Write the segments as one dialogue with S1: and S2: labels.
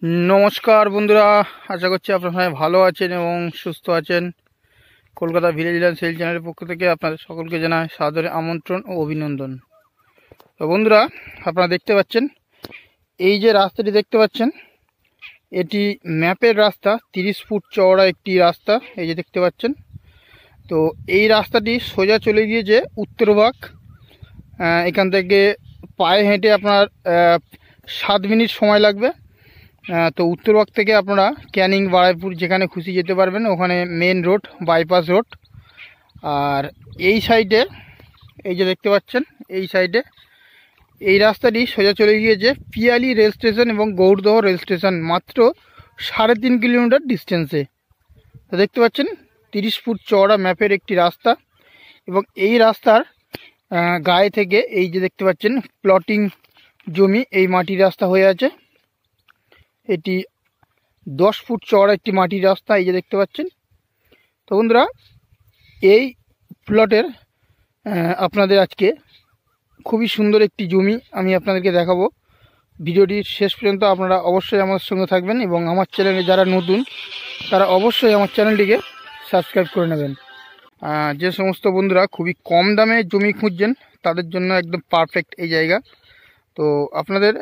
S1: नमस्कार बंधुरा आशा करছি আপনারা সবাই ভালো আছেন এবং সুস্থ আছেন। কলকাতা ভিলেজ ল্যান্ড সেল চ্যানেলের পক্ষ থেকে আপনাদের সকলকে জানাই সাদরে আমন্ত্রণ ও অভিনন্দন। তো বন্ধুরা আপনারা দেখতে পাচ্ছেন এই যে রাস্তাটি দেখতে পাচ্ছেন এটি ম্যাপের রাস্তা, 30 ফুট চওড়া একটি রাস্তা। এই যে দেখতে পাচ্ছেন, তো এই রাস্তাটি সোজা চলে গিয়েছে উত্তরভাগ। এখান থেকে পায়ে হেঁটে আপনার 7 মিনিট সময় লাগবে। তো উত্তরভাগ থেকে আপনারা ক্যানিং, বারাইপুর যেখানে খুশি যেতে পারবেন, ওখানে মেন রোড, বাইপাস রোড। আর এই সাইডে এই যে দেখতে পাচ্ছেন এই সাইডে এই রাস্তাটি সোজা চলে গিয়েছে পিয়ালি রেল স্টেশন এবং গৌরদহ রেল স্টেশন, মাত্র 3.5 কিলোমিটার ডিস্টেন্সে। তো দেখতে পাচ্ছেন 30 ফুট চওড়া ম্যাপের একটি রাস্তা এবং এই রাস্তার গায়ে থেকে এই যে দেখতে পাচ্ছেন প্লটিং জমি, এই মাটির রাস্তা হয়ে আছে। এটি 10 ফুট চওড়া একটি মাটির রাস্তা, এই যে দেখতে পাচ্ছেন। তো বন্ধুরা এই প্লটের আপনাদের আজকে খুবই সুন্দর একটি জমি আমি আপনাদেরকে দেখাবো। ভিডিওটির শেষ পর্যন্ত আপনারা অবশ্যই আমার সঙ্গে থাকবেন এবং আমার চ্যানেলে যারা নতুন তারা অবশ্যই আমার চ্যানেলটিকে সাবস্ক্রাইব করে নেবেন। যে সমস্ত বন্ধুরা খুবই কম দামে জমি খুঁজছেন তাদের জন্য একদম পারফেক্ট এই জায়গা। তো আপনাদের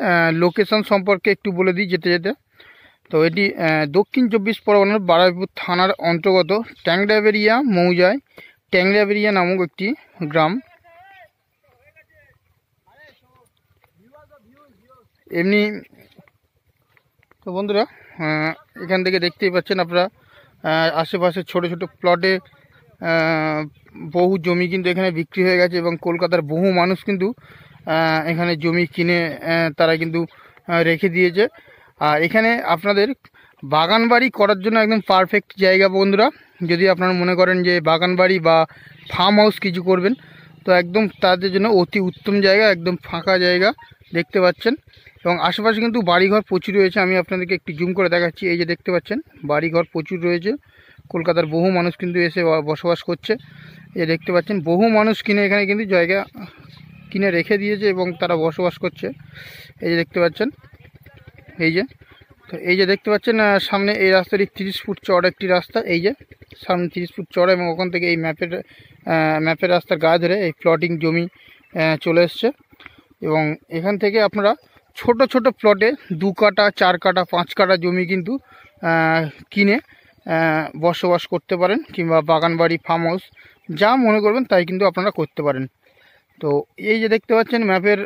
S1: লোকেশন সম্পর্কে একটু বলে দিই যেতে যেতে। তো এটি দক্ষিণ 24 পরগনার বারুইপুর থানার অন্তর্গত ট্যাংরাবেরিয়া মৌজায় ট্যাংরাবেরিয়া নামক একটি গ্রাম। এমনি তো বন্ধুরা এখান থেকে দেখতেই পাচ্ছেন আপনারা আশেপাশে ছোট ছোট প্লটে বহু জমি কিন্তু এখানে বিক্রি হয়ে গেছে এবং কলকাতার বহু মানুষ কিন্তু এখানে জমি কিনে তারা কিন্তু রেখে দিয়েছে। আর এখানে আপনাদের বাগান বাড়ি করার জন্য একদম পারফেক্ট জায়গা বন্ধুরা। যদি আপনারা মনে করেন যে বাগান বাড়ি বা ফার্ম হাউস কিছু করবেন, তো একদম তাদের জন্য অতি উত্তম জায়গা, একদম ফাঁকা জায়গা দেখতে পাচ্ছেন। এবং আশেপাশে কিন্তু বাড়িঘর প্রচুর রয়েছে, আমি আপনাদেরকে একটু জুম করে দেখাচ্ছি। এই যে দেখতে পাচ্ছেন বাড়িঘর প্রচুর রয়েছে, কলকাতার বহু মানুষ কিন্তু এসে বসবাস করছে। এই যে দেখতে পাচ্ছেন বহু মানুষ কিনে এখানে কিন্তু জায়গা কিনে রেখে দিয়েছে এবং তারা বসবাস করছে। এই যে দেখতে পাচ্ছেন এই যে দেখতে পাচ্ছেন সামনে এই রাস্তাটি 30 ফুট চওড়া একটি রাস্তা। এই যে সামনে 30 ফুট চওড়া এবং ওখান থেকে এই ম্যাপের রাস্তার গায়ে ধরে এই প্লটিং জমি চলে এসছে। এবং এখান থেকে আপনারা ছোট ছোট প্লটে 2 কাঠা, 4 কাঠা, 5 কাঠা জমি কিন্তু কিনে বসবাস করতে পারেন, কিংবা বাগান বাড়ি, ফার্ম হাউস যা মনে করবেন তাই কিন্তু আপনারা করতে পারেন। তো এই যে দেখতে পাচ্ছেন ম্যাপের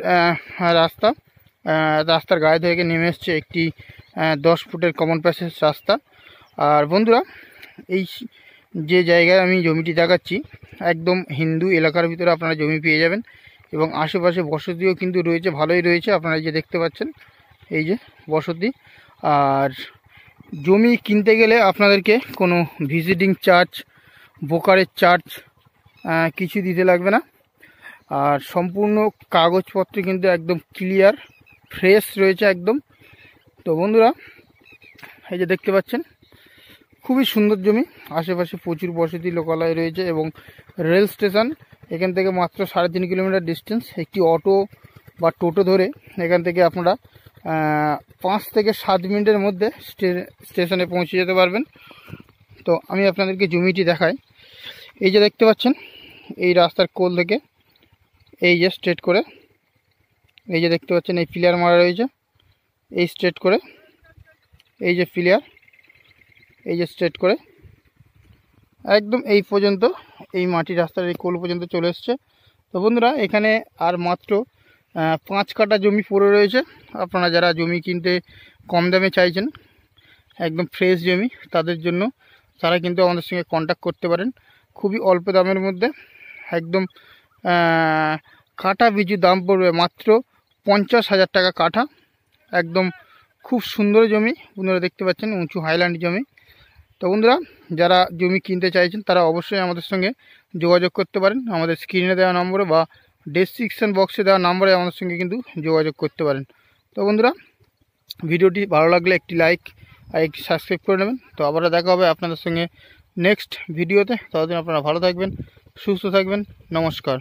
S1: রাস্তার গায়ে থেকে নেমে এসছে একটি 10 ফুটের কমন প্যাসেজ রাস্তা। আর বন্ধুরা এই যে জায়গায় আমি জমিটি দেখাচ্ছি একদম হিন্দু এলাকার ভিতরে আপনারা জমি পেয়ে যাবেন এবং আশেপাশে বসতিও কিন্তু রয়েছে, ভালোই রয়েছে। আপনারা যে দেখতে পাচ্ছেন এই যে বসতি। আর জমি কিনতে গেলে আপনাদেরকে কোনো ভিজিটিং চার্জ, ব্রোকারেজ চার্জ কিছু দিতে লাগবে না। আর সম্পূর্ণ কাগজপত্র কিন্তু একদম ক্লিয়ার, ফ্রেশ রয়েছে একদম। তো বন্ধুরা এই যে দেখতে পাচ্ছেন খুবই সুন্দর জমি, আশেপাশে প্রচুর বসতি লোকালয় রয়েছে এবং রেল স্টেশন এখান থেকে মাত্র 3.5 কিলোমিটার ডিস্টেন্স। একটি অটো বা টোটো ধরে এখান থেকে আপনারা 5 থেকে 7 মিনিটের মধ্যে স্টেশনে পৌঁছে যেতে পারবেন। তো আমি আপনাদেরকে জমিটি দেখাই। এই যে দেখতে পাচ্ছেন এই রাস্তার কোল থেকে এই যে স্ট্রেট করে এই যে দেখতে পাচ্ছেন এই পিলার মারা রয়েছে, এই স্ট্রেট করে এই যে পিলার, এই যে স্ট্রেট করে একদম এই পর্যন্ত এই মাটির রাস্তার এই কোল পর্যন্ত চলে এসছে। তো বন্ধুরা এখানে আর মাত্র 5 কাঠা জমি পড়ে রয়েছে। আপনারা যারা জমি কিনতে কম দামে চাইছেন, একদম ফ্রেশ জমি, তাদের জন্য তারা কিন্তু আমাদের সঙ্গে কন্ট্যাক্ট করতে পারেন। খুবই অল্প দামের মধ্যে একদম কাঠা পিছু দাম পড়বে মাত্র 50,000 টাকা কাঠা। একদম খুব সুন্দর জমি বন্ধুরা, দেখতে পাচ্ছেন উঁচু হাইল্যান্ড জমি। তো বন্ধুরা যারা জমি কিনতে চাইছেন তারা অবশ্যই আমাদের সঙ্গে যোগাযোগ করতে পারেন। আমাদের স্ক্রিনে দেওয়া নম্বরে বা ডেসক্রিপশন বক্সে দেওয়া নম্বরে আমাদের সঙ্গে কিন্তু যোগাযোগ করতে পারেন। তো বন্ধুরা ভিডিওটি ভালো লাগলে একটি লাইক আর একটি সাবস্ক্রাইব করে নেবেন। তো আবারও দেখা হবে আপনাদের সঙ্গে নেক্সট ভিডিওতে। ততদিন আপনারা ভালো থাকবেন, সুস্থ থাকবেন। নমস্কার।